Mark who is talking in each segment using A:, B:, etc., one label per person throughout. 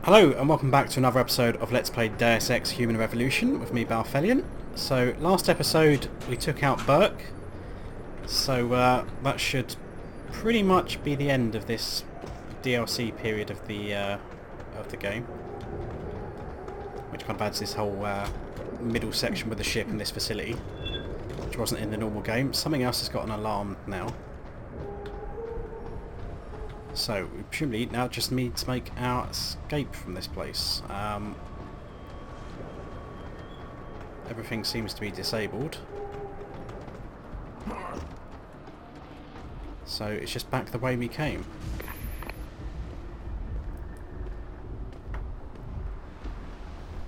A: Hello and welcome back to another episode of Let's Play Deus Ex Human Revolution with me, Balthelion. So last episode we took out Burke, so that should pretty much be the end of this DLC period of the game, which kind of adds this whole middle section with the ship in this facility, which wasn't in the normal game. Something else has got an alarm now. So, we presumably now just need to make our escape from this place. Everything seems to be disabled. So, it's just back the way we came.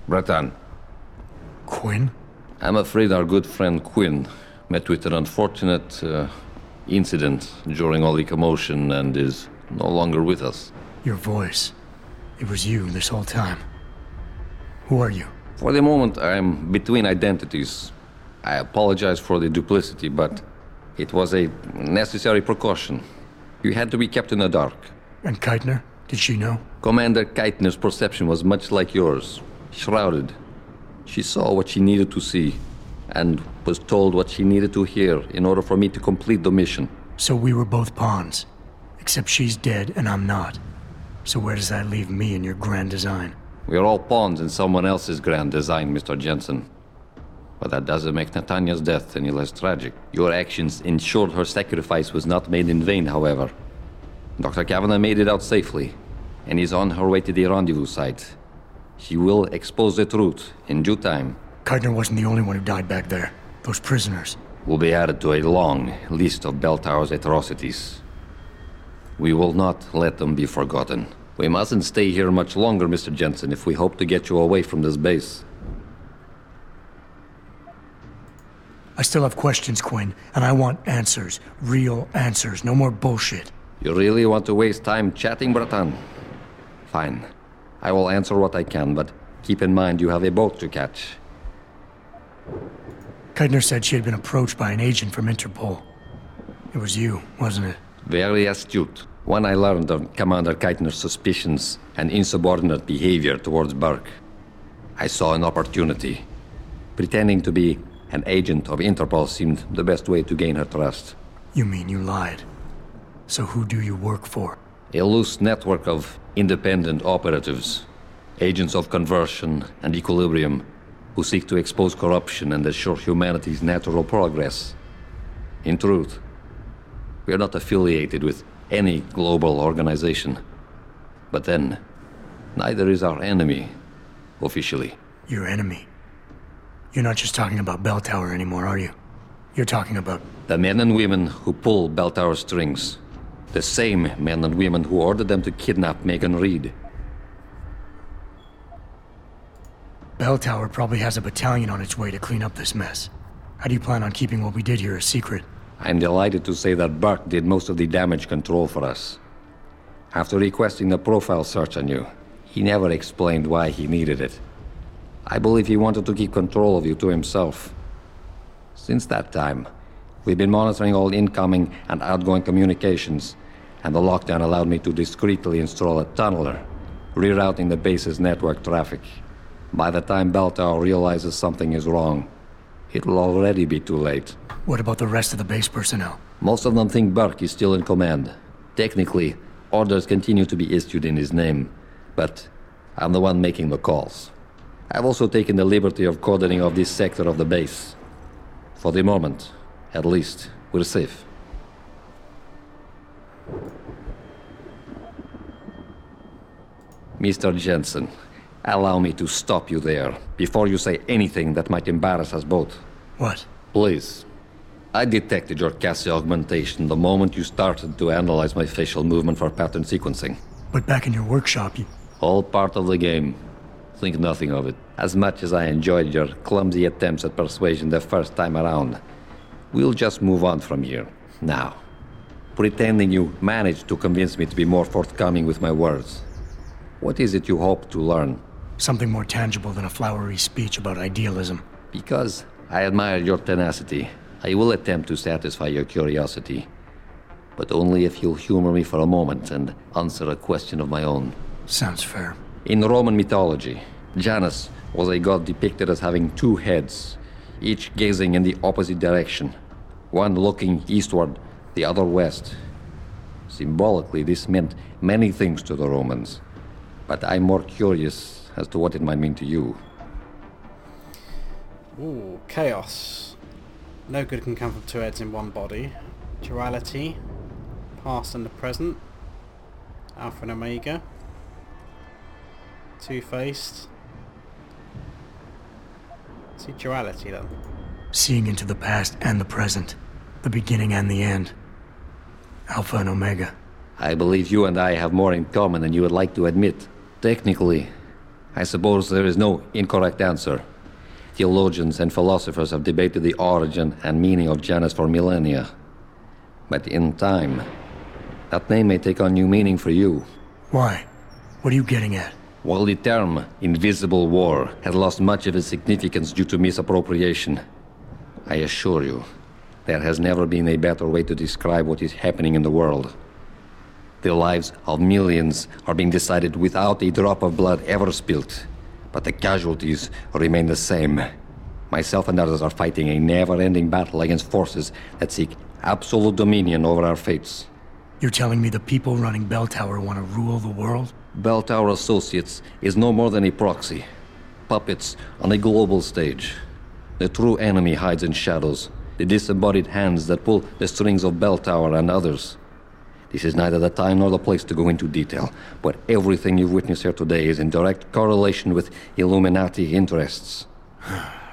B: Bratan.
C: Quinn?
B: I'm afraid our good friend Quinn met with an unfortunate incident during all the commotion and is no longer with us.
C: Your voice. It was you this whole time. Who are you?
B: For the moment, I'm between identities. I apologize for the duplicity, but it was a necessary precaution. You had to be kept in the dark.
C: And Keitner? Did she know?
B: Commander Keitner's perception was much like yours. Shrouded. She saw what she needed to see, and was told what she needed to hear in order for me to complete the mission.
C: So we were both pawns. Except she's dead and I'm not. So where does that leave me in your grand design?
B: We are all pawns in someone else's grand design, Mr. Jensen. But that doesn't make Natanya's death any less tragic. Your actions ensured her sacrifice was not made in vain, however. Dr. Kavanagh made it out safely, and is on her way to the rendezvous site. She will expose the truth in due time.
C: Keitner wasn't the only one who died back there. Those prisoners
B: Will be added to a long list of Bell Tower's atrocities. We will not let them be forgotten. We mustn't stay here much longer, Mr. Jensen, if we hope to get you away from this base.
C: I still have questions, Quinn, and I want answers. Real answers, no more bullshit.
B: You really want to waste time chatting, Bratan? Fine. I will answer what I can, but keep in mind you have a boat to catch.
C: Keitner said she had been approached by an agent from Interpol. It was you, wasn't it?
B: Very astute. When I learned of Commander Keitner's suspicions and insubordinate behavior towards Burke, I saw an opportunity. Pretending to be an agent of Interpol seemed the best way to gain her trust.
C: You mean you lied? So who do you work for?
B: A loose network of independent operatives, agents of conversion and equilibrium, who seek to expose corruption and assure humanity's natural progress. In truth, we are not affiliated with any global organization. But then, neither is our enemy, officially.
C: Your enemy? You're not just talking about Bell Tower anymore, are you? You're talking about...
B: The men and women who pull Bell Tower strings. The same men and women who ordered them to kidnap Megan Reed.
C: Bell Tower probably has a battalion on its way to clean up this mess. How do you plan on keeping what we did here a secret?
B: I'm delighted to say that Burke did most of the damage control for us. After requesting a profile search on you, he never explained why he needed it. I believe he wanted to keep control of you to himself. Since that time, we've been monitoring all incoming and outgoing communications, and the lockdown allowed me to discreetly install a tunneler, rerouting the base's network traffic. By the time Bell Tower realizes something is wrong, it will already be too late.
C: What about the rest of the base personnel?
B: Most of them think Burke is still in command. Technically, orders continue to be issued in his name, but I'm the one making the calls. I've also taken the liberty of cordoning off this sector of the base. For the moment, at least, we're safe. Mr. Jensen, allow me to stop you there, before you say anything that might embarrass us both.
C: What?
B: Please. I detected your Cassie augmentation the moment you started to analyze my facial movement for pattern sequencing.
C: But back in your workshop, you...
B: All part of the game. Think nothing of it. As much as I enjoyed your clumsy attempts at persuasion the first time around, we'll just move on from here. Now, pretending you managed to convince me to be more forthcoming with my words. What is it you hope to learn?
C: Something more tangible than a flowery speech about idealism.
B: Because I admire your tenacity, I will attempt to satisfy your curiosity. But only if you'll humor me for a moment and answer a question of my own.
C: Sounds fair.
B: In Roman mythology, Janus was a god depicted as having two heads, each gazing in the opposite direction, one looking eastward, the other west. Symbolically, this meant many things to the Romans, but I'm more curious as to what it might mean to you.
A: Ooh, chaos. No good can come from two heads in one body. Duality. Past and the present. Alpha and Omega. Two-faced. See duality then.
C: Seeing into the past and the present. The beginning and the end. Alpha and Omega.
B: I believe you and I have more in common than you would like to admit. Technically, I suppose there is no incorrect answer. Theologians and philosophers have debated the origin and meaning of Janus for millennia. But in time, that name may take on new meaning for you.
C: Why? What are you getting at?
B: While the term invisible war has lost much of its significance due to misappropriation, I assure you, there has never been a better way to describe what is happening in the world. The lives of millions are being decided without a drop of blood ever spilt, but the casualties remain the same. Myself and others are fighting a never-ending battle against forces that seek absolute dominion over our fates.
C: You're telling me the people running Bell Tower want to rule the world?
B: Bell Tower Associates is no more than a proxy. Puppets on a global stage. The true enemy hides in shadows. The disembodied hands that pull the strings of Bell Tower and others. This is neither the time nor the place to go into detail, but everything you've witnessed here today is in direct correlation with Illuminati interests.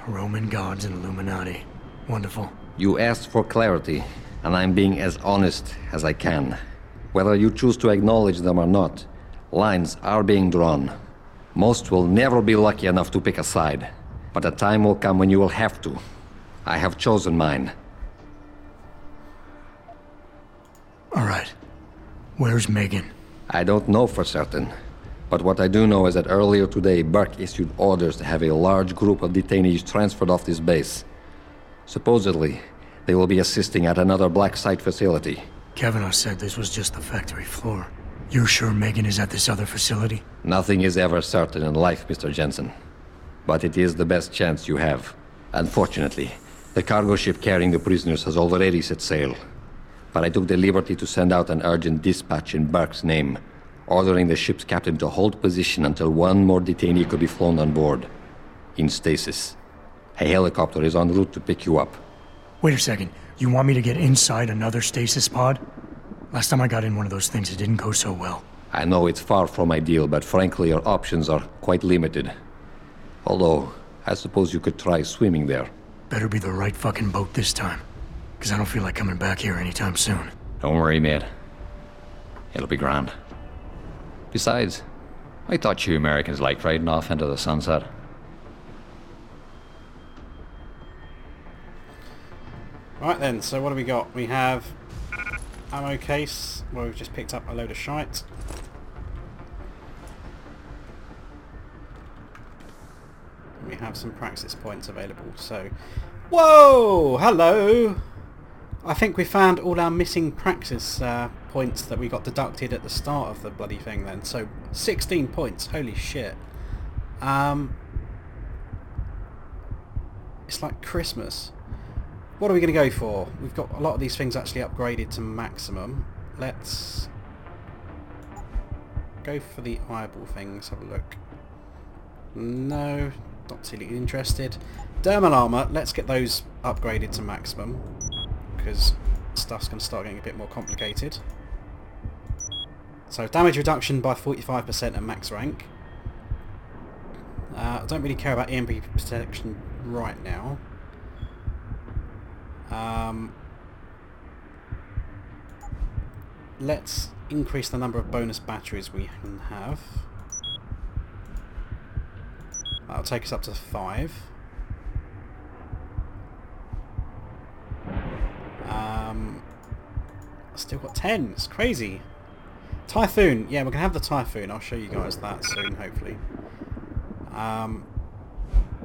C: Roman gods and Illuminati. Wonderful.
B: You asked for clarity, and I'm being as honest as I can. Whether you choose to acknowledge them or not, lines are being drawn. Most will never be lucky enough to pick a side, but a time will come when you will have to. I have chosen mine.
C: All right. Where's Megan?
B: I don't know for certain, but what I do know is that earlier today, Burke issued orders to have a large group of detainees transferred off this base. Supposedly, they will be assisting at another black site facility.
C: Kavanaugh said this was just the factory floor. You're sure Megan is at this other facility?
B: Nothing is ever certain in life, Mr. Jensen. But it is the best chance you have. Unfortunately, the cargo ship carrying the prisoners has already set sail. But I took the liberty to send out an urgent dispatch in Burke's name, ordering the ship's captain to hold position until one more detainee could be flown on board. In stasis. A helicopter is en route to pick you up.
C: Wait a second. You want me to get inside another stasis pod? Last time I got in one of those things, it didn't go so well.
B: I know it's far from ideal, but frankly, your options are quite limited. Although, I suppose you could try swimming there.
C: Better be the right fucking boat this time. Because I don't feel like coming back here anytime soon.
D: Don't worry, mate. It'll be grand. Besides, I thought you Americans liked riding off into the sunset.
A: Right then, so what do we got? We have ammo case, where we've just picked up a load of shite. We have some praxis points available, so... Whoa! Hello! I think we found all our missing praxis points that we got deducted at the start of the bloody thing then. So, 16 points, holy shit. It's like Christmas. What are we going to go for? We've got a lot of these things actually upgraded to maximum. Let's go for the eyeball things, have a look. No, not particularly interested. Dermal armor, let's get those upgraded to maximum, because stuff's going to start getting a bit more complicated. So damage reduction by 45% at max rank. I don't really care about EMP protection right now. Let's increase the number of bonus batteries we can have. That'll take us up to 5. Still got 10. It's crazy. Typhoon. Yeah, we're going to have the Typhoon. I'll show you guys that soon, hopefully.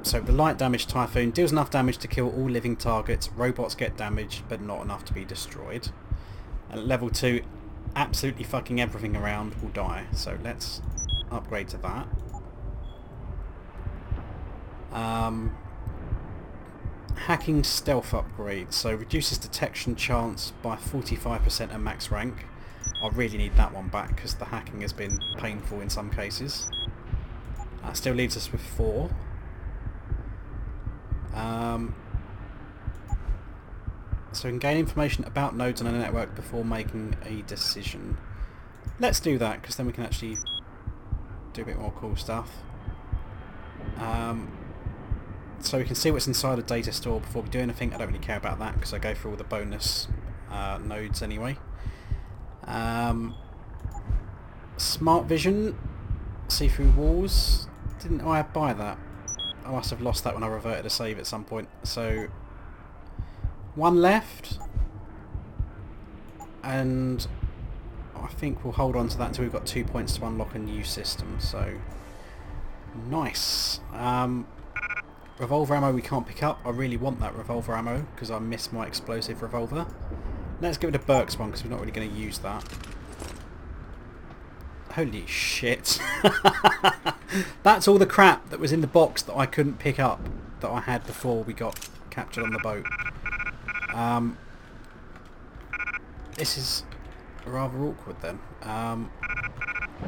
A: So the light damage Typhoon deals enough damage to kill all living targets. Robots get damaged, but not enough to be destroyed. And at level 2, absolutely fucking everything around will die. So let's upgrade to that. Hacking stealth upgrade, so reduces detection chance by 45% at max rank. I really need that one back because the hacking has been painful in some cases. Still leaves us with 4. So we can gain information about nodes on a network before making a decision. Let's do that because then we can actually do a bit more cool stuff. So we can see what's inside a data store before we do anything. I don't really care about that because I go through all the bonus nodes anyway. Smart vision, see through walls. Didn't I buy that? I must have lost that when I reverted a save at some point. So 1 left, and I think we'll hold on to that until we've got 2 points to unlock a new system. So nice. Revolver ammo we can't pick up. I really want that revolver ammo because I miss my explosive revolver. Let's give it a Burke's one because we're not really going to use that. Holy shit. That's all the crap that was in the box that I couldn't pick up that I had before we got captured on the boat. This is rather awkward then. I'll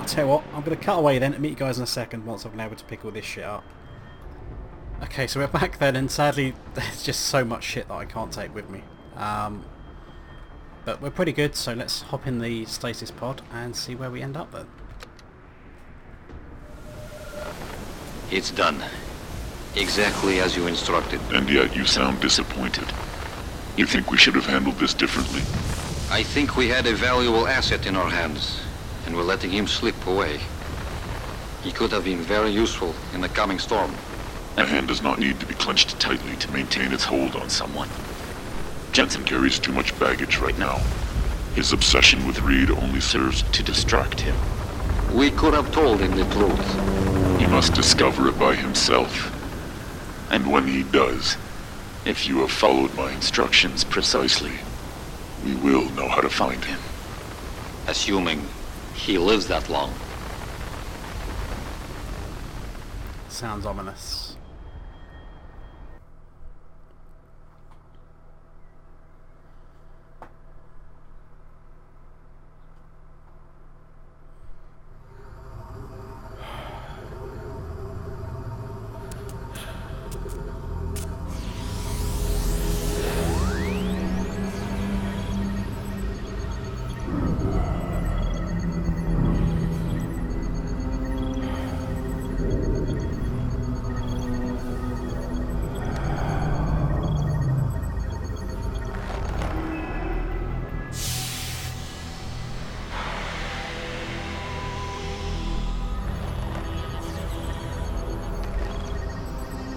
A: tell you what, I'm going to cut away then and meet you guys in a second once I've been able to pick all this shit up. Okay, so we're back then, and sadly there's just so much shit that I can't take with me. But we're pretty good, so let's hop in the stasis pod and see where we end up then.
B: It's done. Exactly as you instructed.
E: And yet you sound disappointed. You think we should have handled this differently?
B: I think we had a valuable asset in our hands, and we're letting him slip away. He could have been very useful in the coming storm.
E: A hand does not need to be clenched tightly to maintain its hold on someone. Jensen carries too much baggage right now. His obsession with Reed only serves to distract him.
B: We could have told him the truth.
E: He must discover it by himself. And when he does, if you have followed my instructions precisely, we will know how to find him.
B: Assuming he lives that long.
A: Sounds ominous.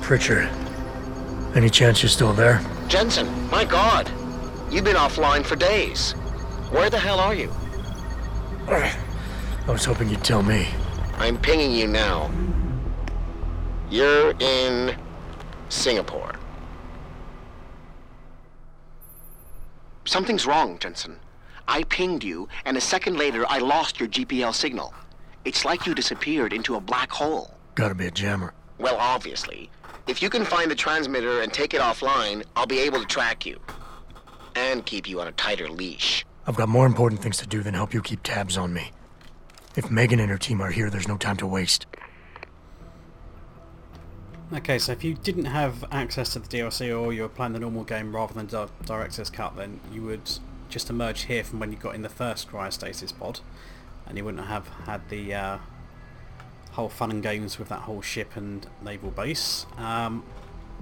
C: Pritchard, any chance you're still there?
F: Jensen, my God! You've been offline for days. Where the hell are you?
C: I was hoping you'd tell me.
F: I'm pinging you now. You're in Singapore. Something's wrong, Jensen. I pinged you, and a second later I lost your GPL signal. It's like you disappeared into a black hole.
C: Gotta be a jammer.
F: Well, obviously. If you can find the transmitter and take it offline, I'll be able to track you. And keep you on a tighter leash.
C: I've got more important things to do than help you keep tabs on me. If Megan and her team are here, there's no time to waste.
A: Okay, so if you didn't have access to the DLC or you were playing the normal game rather than Director's Cut, then you would just emerge here from when you got in the first cryostasis pod, and you wouldn't have had the whole fun and games with that whole ship and naval base.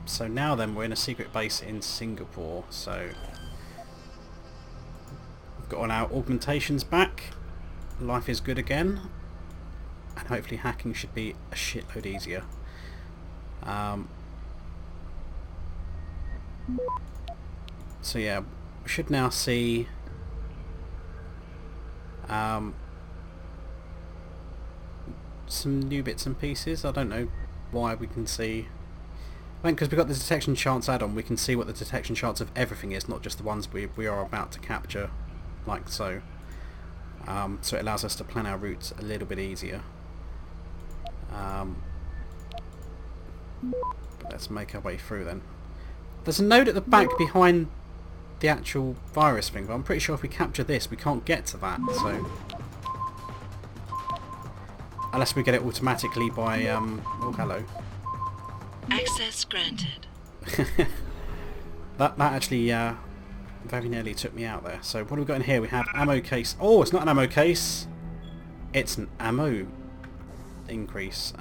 A: So now then we're in a secret base in Singapore, so we've got all our augmentations back, life is good again, and hopefully hacking should be a shitload easier. So yeah, we should now see some new bits and pieces. I don't know why we can see... I think because we've got the detection chance add-on, we can see what the detection chance of everything is, not just the ones we are about to capture, like so. So it allows us to plan our routes a little bit easier. But let's make our way through then. There's a note at the back behind the actual virus thing, but I'm pretty sure if we capture this, we can't get to that, so... Unless we get it automatically by, oh, hello.
G: Access granted.
A: that actually, very nearly took me out there. So what have we got in here? We have ammo case. Oh, it's not an ammo case. It's an ammo increase.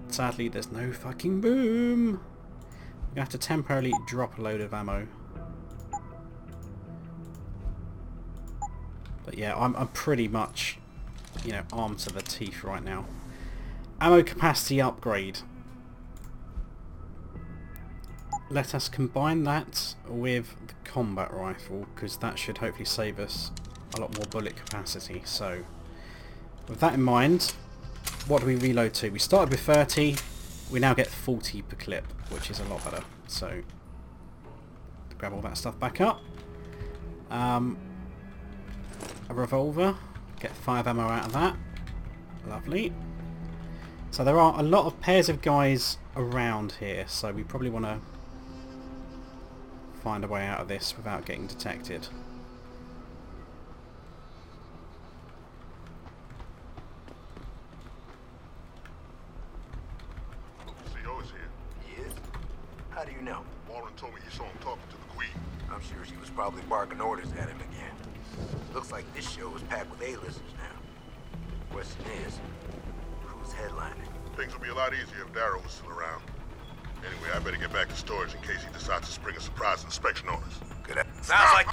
A: Sadly, there's no fucking boom. We're gonna have to temporarily drop a load of ammo. But yeah, I'm pretty much, you know, armed to the teeth right now. Ammo capacity upgrade. Let us combine that with the combat rifle, because that should hopefully save us a lot more bullet capacity. So, with that in mind, what do we reload to? We started with 30, we now get 40 per clip, which is a lot better. So, grab all that stuff back up. A revolver, get 5 ammo out of that. Lovely. So there are a lot of pairs of guys around here, so we probably want to find a way out of this without getting detected.
H: CO is here.
I: He is? How do you know?
H: Warren told me he saw him talking to the Queen.
I: I'm sure she was probably barking orders at him again. Looks like this show is packed with A-listers now. Question is, who's headlining?
H: Things would be a lot easier if Darrow was still around. Anyway, I better get back to storage in case he decides to spring a surprise inspection on us.
I: Good. Sounds like...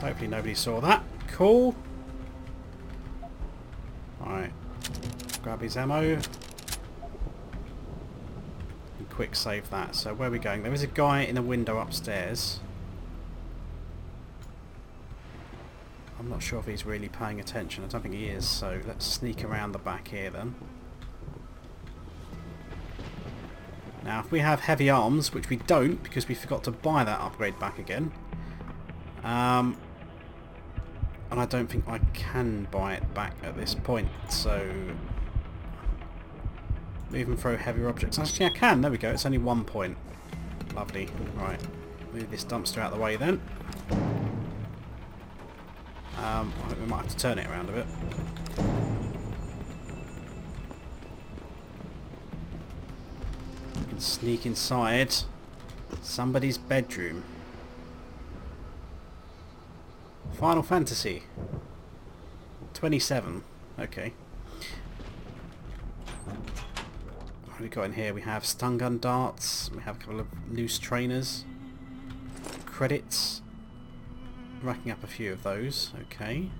A: Hopefully nobody saw that. Cool. Alright. Grab his ammo. And quick save that. So where are we going? There is a guy in a window upstairs. I'm not sure if he's really paying attention. I don't think he is, so let's sneak around the back here then. Now if we have heavy arms, which we don't because we forgot to buy that upgrade back again, and I don't think I can buy it back at this point, so move and throw heavier objects. Actually I can, there we go, it's only 1 point. Lovely. Right, move this dumpster out of the way then. I think we might have to turn it around a bit. We can sneak inside somebody's bedroom. Final Fantasy 27. Okay. What have we got in here? We have stun gun darts. We have a couple of loose trainers. Credits. Racking up a few of those. Okay.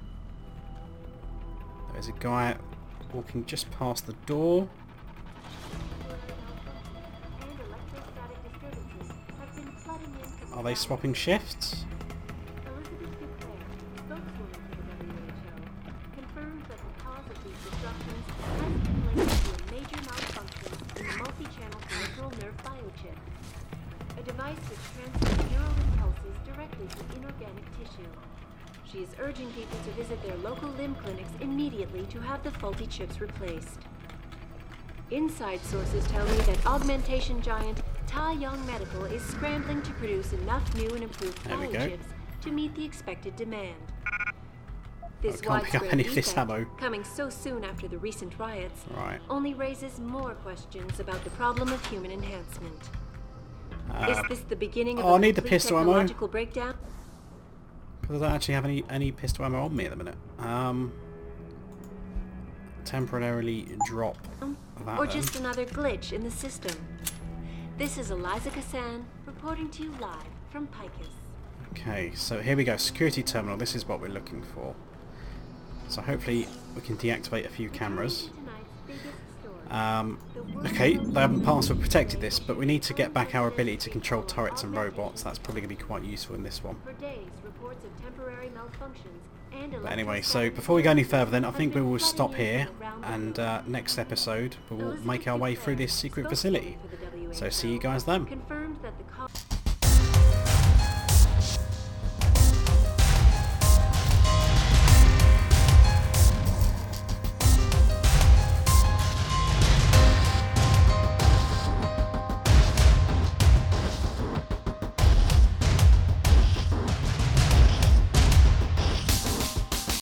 A: There's a guy walking just past the door. Are they swapping shifts?
J: She is urging people to visit their local limb clinics immediately to have the faulty chips replaced. Inside sources tell me that augmentation giant Tai Young Medical is scrambling to produce enough new and improved biochips to meet the expected demand. This widespread defect, coming so soon after the recent riots, only raises more questions about the problem of human enhancement. Is this the beginning of a complete technological breakdown?
A: Because I don't actually have any pistol ammo on me at the minute. Temporarily drop that.
J: Or just another glitch in the system. This is Eliza Kassan reporting to you live from Picus.
A: Okay, so here we go. Security terminal. This is what we're looking for. So hopefully we can deactivate a few cameras. Okay, they haven't password protected this, but we need to get back our ability to control turrets and robots. That's probably going to be quite useful in this one. But anyway, so before we go any further then, I think we will stop here, and next episode we will make our way through this secret facility. So see you guys then.